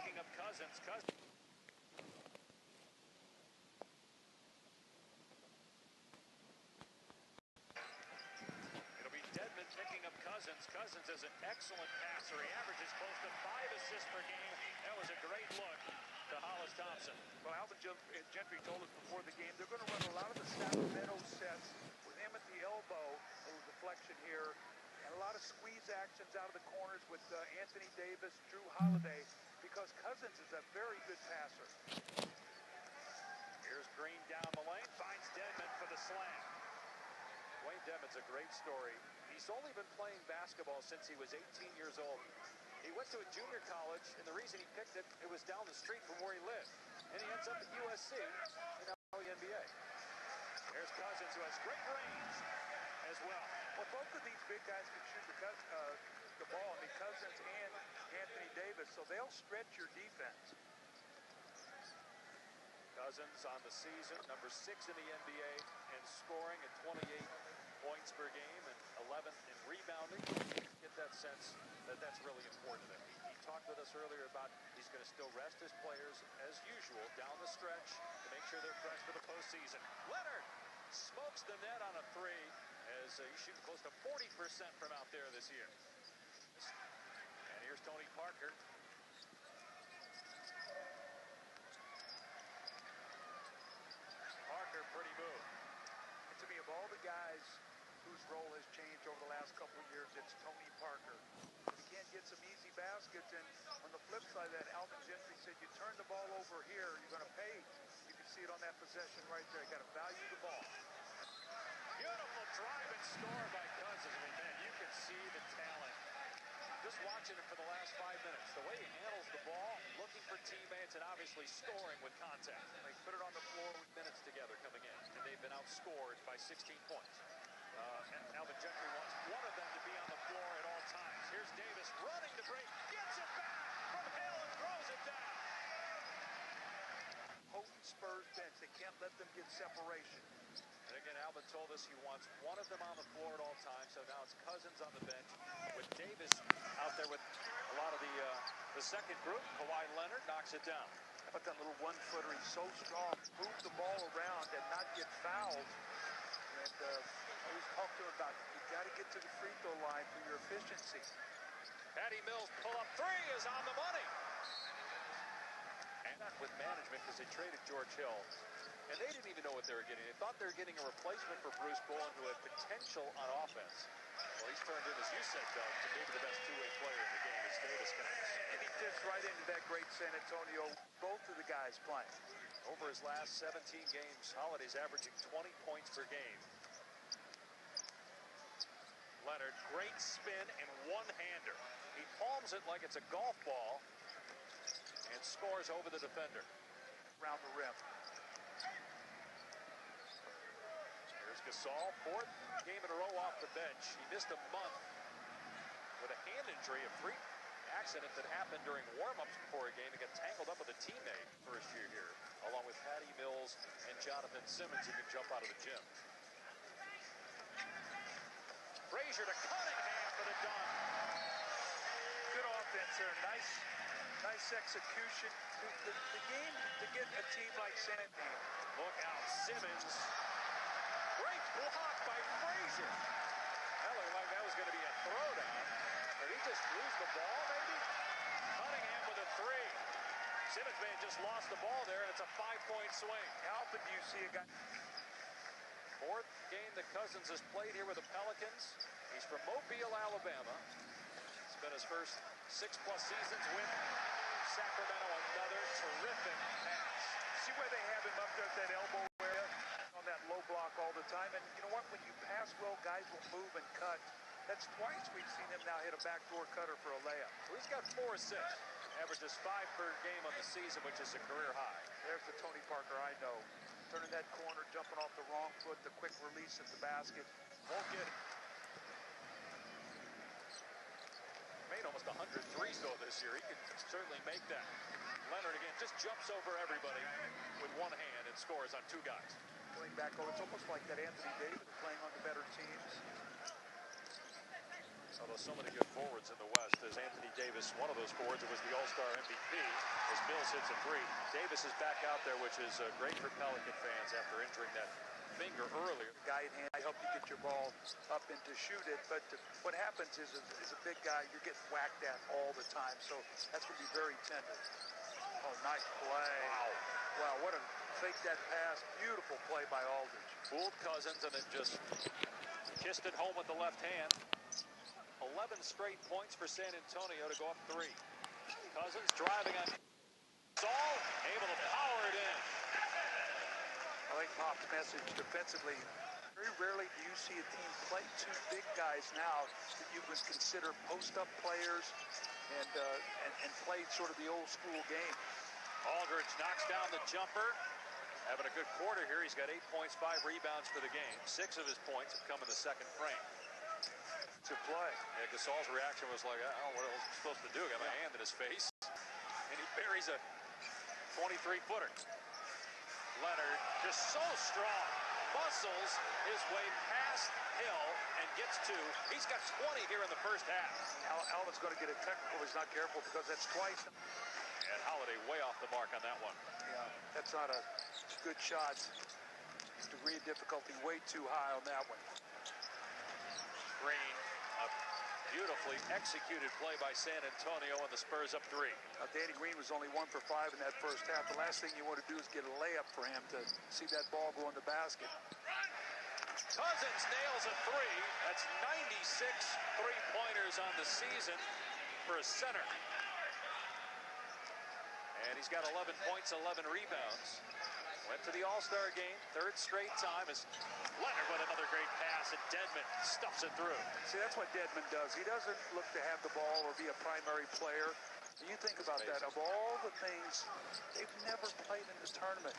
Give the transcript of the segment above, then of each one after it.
picking up Cousins. It'll be Dedmon picking up Cousins. Cousins is an excellent passer. He averages close to 5 assists per game. That was a great look to Hollis Thompson. Well, Alvin Gentry told us before the game they're going to run a lot of the Sacramento sets with him at the elbow, a little deflection here, and a lot of squeeze actions out of the corners with Anthony Davis, Drew Holiday, because Cousins is a very good passer. Here's Green down the lane, finds Dedmon for the slam. Wayne Dedmon's a great story. He's only been playing basketball since he was 18 years old. He went to a junior college, and the reason he picked it, it was down the street from where he lived. And he ends up at USC and now the NBA. There's Cousins, who has great range as well. Well, both of these big guys can shoot the ball. I mean, Cousins and Anthony Davis, so they'll stretch your defense. Cousins on the season, number 6 in the NBA, and scoring at 28 points per game and 11th in rebounding. Get that sense that that's really important to him. He talked with us earlier about he's going to still rest his players as usual down the stretch to make sure they're fresh for the postseason. Leonard smokes the net on a 3 as he's shooting close to 40% from out there this year. And here's Tony Parker. Parker, pretty move. And to me, of all the guys whose role has changed over the last couple of years, it's Tony Parker. He can't get some easy baskets, and on the flip side of that, Alvin Gentry said, you turn the ball over here, you're going to pay. You can see it on that possession right there. You got to value the ball. Beautiful drive and score by Cousins. I mean, man, you can see the talent. Just watching him for the last 5 minutes. The way he handles the ball, looking for teammates, and obviously scoring with contact. They put it on the floor with minutes together coming in, and they've been outscored by 16 points. And Alvin Gentry wants one of them to be on the floor at all times. Here's Davis running the break, gets it back from Hill and throws it down. Potent Spurs bench. They can't let them get separation. And again, Alvin told us he wants one of them on the floor at all times. So now it's Cousins on the bench with Davis out there with a lot of the second group. Kawhi Leonard knocks it down. How about that little one-footer? He's so strong. Move the ball around and not get fouled. And I always talk to him about you got to get to the free throw line for your efficiency. Patty Mills pull-up 3 is on the money. And not with management because they traded George Hill. And they didn't even know what they were getting. They thought they were getting a replacement for Bruce Bowen, who had potential on offense. Well, he's turned in, as you said, Doug, to maybe the best two-way player in the game as Davis connects. And he fits right into that great San Antonio. Both of the guys playing. Over his last 17 games, Holiday's averaging 20 points per game. Leonard, great spin and one-hander. He palms it like it's a golf ball and scores over the defender. Around the rim. Here's Gasol, 4th game in a row off the bench. He missed a month with a hand injury, a freak accident that happened during warm-ups before a game. He got tangled up with a teammate first year here, along with Patty Mills and Jonathan Simmons, who can jump out of the gym. Frazier to Cunningham for the dunk. Good offense there. Nice execution. The game to get a team like San Antonio. Look out, Simmons. Great block by Frazier. That looked like that was going to be a throwdown. Did he just lose the ball, maybe? Cunningham with a 3. Simmons may have just lost the ball there, and it's a 5-point swing. How often do you see a guy? 4th game that Cousins has played here with the Pelicans. He's from Mobile, Alabama. It's been his first 6+ seasons with Sacramento. Another terrific pass. See where they have him up there at that elbow area on that low block all the time. And you know what? When you pass well, guys will move and cut. That's twice we've seen him now hit a backdoor cutter for a layup. Well, he's got 4 assists. Averages 5 per game on the season, which is a career high. There's the Tony Parker I know. Turning that corner, jumping off the wrong foot, the quick release at the basket. Won't get it. Made almost 100 threes though this year. He can certainly make that. Leonard again just jumps over everybody with one hand and scores on 2 guys. Going back, it's almost like that Anthony Davis playing on the better teams. Although so many good forwards in the West, as Anthony Davis, one of those forwards, it was the All-Star MVP, as Mills hits a three. Davis is back out there, which is great for Pelican fans after injuring that finger earlier. Guy in hand, I help you get your ball up and to shoot it, but what happens is a big guy, you're getting whacked at all the time, so that's going to be very tender. Oh, nice play. Wow, what a fake that pass. Beautiful play by Aldridge. Fooled Cousins and then just kissed it home with the left hand. 11 straight points for San Antonio to go up 3. Cousins driving on Saul, able to power it in. I like Pop's message defensively. Very rarely do you see a team play two big guys now that you would consider post-up players and play sort of the old school game. Aldridge knocks down the jumper. Having a good quarter here. He's got 8 points, 5 rebounds for the game. 6 of his points have come in the second frame. To play. Yeah, Gasol's reaction was like, I don't know what else I'm supposed to do. Got my hand in his face. And he buries a 23-footer. Leonard just so strong. Muscles his way past Hill and gets 2. He's got 20 here in the first half. Alvin's going to get a technical. He's not careful because that's twice. And Holiday way off the mark on that one. Yeah, that's not a good shot. Degree of difficulty way too high on that one. Green, a beautifully executed play by San Antonio, and the Spurs up 3. Danny Green was only 1 for 5 in that first half. The last thing you want to do is get a layup for him to see that ball go in the basket. Cousins nails a 3. That's 96 three-pointers on the season for a center. And he's got 11 points, 11 rebounds. Went to the All-Star game, 3rd straight time, as Leonard with another great pass, and Dedmon stuffs it through. See, that's what Dedmon does. He doesn't look to have the ball or be a primary player. You think about that. Of all the things, they've never played in the tournament.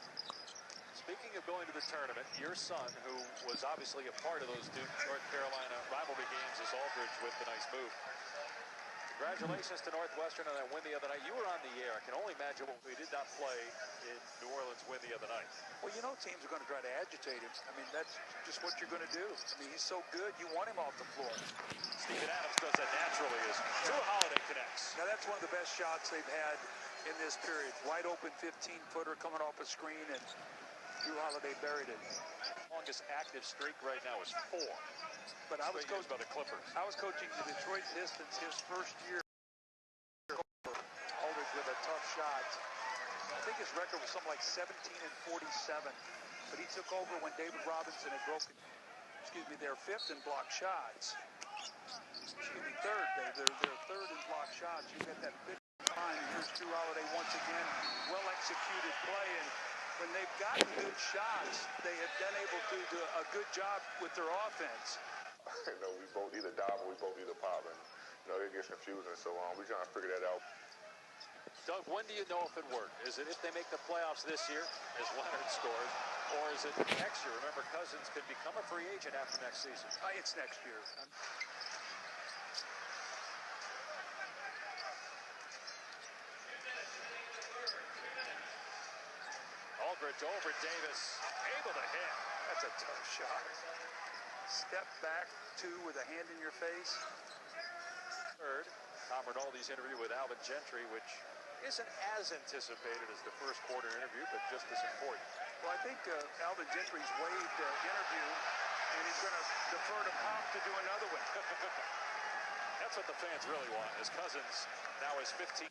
Speaking of going to the tournament, your son, who was obviously a part of those Duke North Carolina rivalry games, is Aldridge with the nice move. Congratulations to Northwestern on that win the other night. You were on the air. I can only imagine what we did not play in New Orleans win the other night. Well, you know teams are going to try to agitate him. I mean, that's just what you're going to do. I mean, he's so good, you want him off the floor. Steven Adams does that naturally as Drew Holiday connects. Now, that's one of the best shots they've had in this period. Wide open 15-footer coming off a screen, and Drew Holiday buried it. Longest active streak right now is 4. But I was coached by the Clippers. I was coaching the Detroit Pistons his first year. Aldridge with a tough shot. I think his record was something like 17-47. But he took over when David Robinson had broken, their 5th in block shots. 3rd. They're 3rd in block shots. You get that big line. Here's Drew Holiday once again. Well-executed play. And when they've gotten good shots, they have been able to do a good job with their offense. We both either dive or we both either pop, and it gets confusing. So we trying to figure that out. Doug, when do you know if it worked? Is it if they make the playoffs this year, as Leonard scores, or is it next year? Remember, Cousins could become a free agent after next season. It's next year. Aldridge over Davis, able to hit. That's a tough shot. Step back, 2 with a hand in your face. 3rd, Tom Rinaldi's interview with Alvin Gentry, which isn't as anticipated as the first quarter interview, but just as important. Well, I think Alvin Gentry's waived interview, and he's going to defer to Pop to do another one. That's what the fans really want, as Cousins now is 15.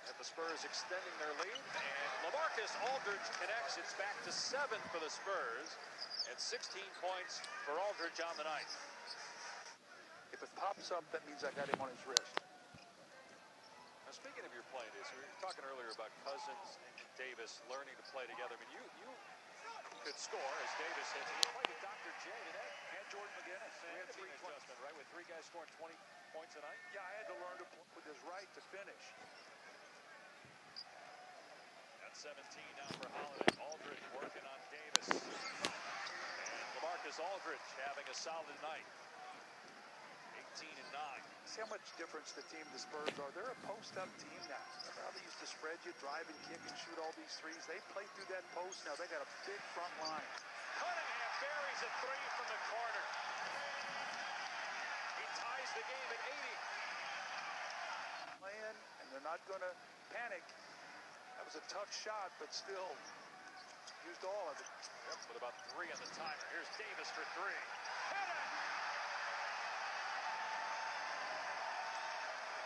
And the Spurs extending their lead, and LaMarcus Aldridge connects. It's back to 7 for the Spurs, and 16 points for Aldridge on the night. If it pops up, that means I got him on his wrist. Now, speaking of your playing days, we were talking earlier about Cousins and Davis learning to play together. I mean, you could score as Davis hits. You played with Dr. J today. And Jordan McGinnis. We had a team adjustment, right, with 3 guys scoring 20 points a night? Yeah, I had to learn to play with his right to finish. That's 17 now for Holiday. Aldridge working on Davis. And LaMarcus Aldridge having a solid night. 18 and 9. See how much difference the Spurs are. They're a post-up team now. Remember how they used to spread you, drive and kick and shoot all these threes? They play through that post now. They got a big front line. Cunningham buries a 3 from the corner. He ties ties the game at 80. And they're not going to panic. That was a tough shot, but still used all of it. Yep, with about 3 on the timer. Here's Davis for 3. Hit it!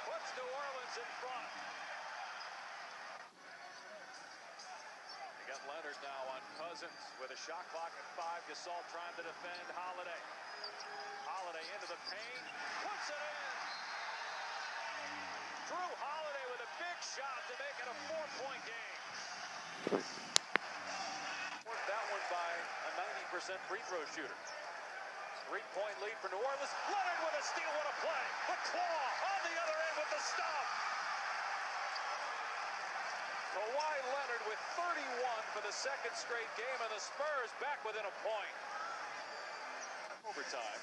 Puts New Orleans in front. They got Leonard now on Cousins with a shot clock at 5. Gasol trying to defend Holiday. Holiday into the paint. Puts it in! Drew Holiday with a big shot to make it a 4-point game. Worked that one by a 90% free throw shooter. 3-point lead for New Orleans. Leonard with a steal, what a play. The claw on the other end with the stop. Kawhi Leonard with 31 for the second straight game, and the Spurs back within a point. Overtime.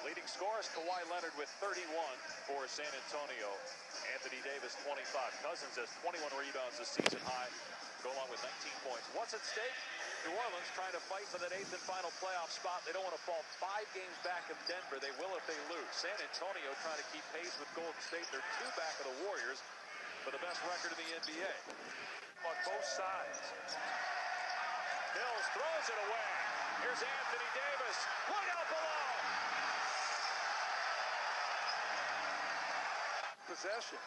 Leading scorers, Kawhi Leonard with 31 for San Antonio. Anthony Davis, 25. Cousins has 21 rebounds, a season high, go along with 19 points. What's at stake? New Orleans trying to fight for that 8th and final playoff spot. They don't want to fall 5 games back of Denver. They will if they lose. San Antonio trying to keep pace with Golden State. They're 2 back of the Warriors for the best record in the NBA. On both sides. Mills throws it away. Here's Anthony Davis. Look out below. Possession.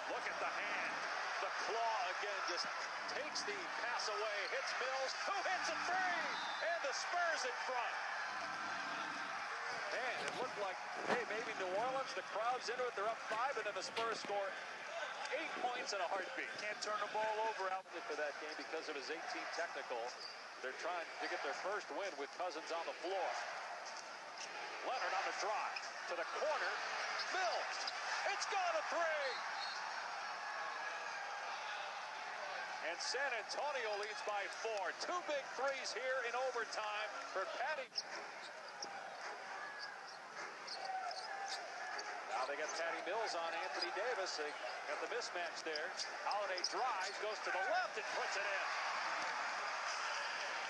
Look at the hand. The claw again just takes the pass away. Hits Mills. Who hits a 3? And the Spurs in front. Man, it looked like, hey, maybe New Orleans, the crowd's into it. They're up 5, and then the Spurs score 8 points in a heartbeat. Can't turn the ball over out for that game because of his 18th technical. They're trying to get their first win with Cousins on the floor. Leonard on the drive to the corner. Mills. It's gone a 3. And San Antonio leads by 4. 2 big threes here in overtime for Patty. Now they got Patty Mills on Anthony Davis. They got the mismatch there. Holiday drives, goes to the left and puts it in.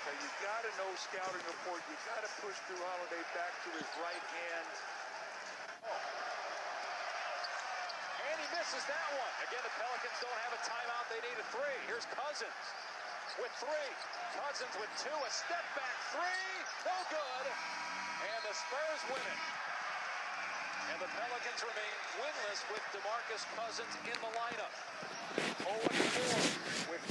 So you got to know scouting report. You got to push Drew Holiday back to his right hand. And he misses that one. Again, the Pelicans don't have a timeout. They need a 3. Here's Cousins with 3. Cousins with 2. A step back 3. No good. And the Spurs win it. And the Pelicans remain winless with DeMarcus Cousins in the lineup. 0-4 with...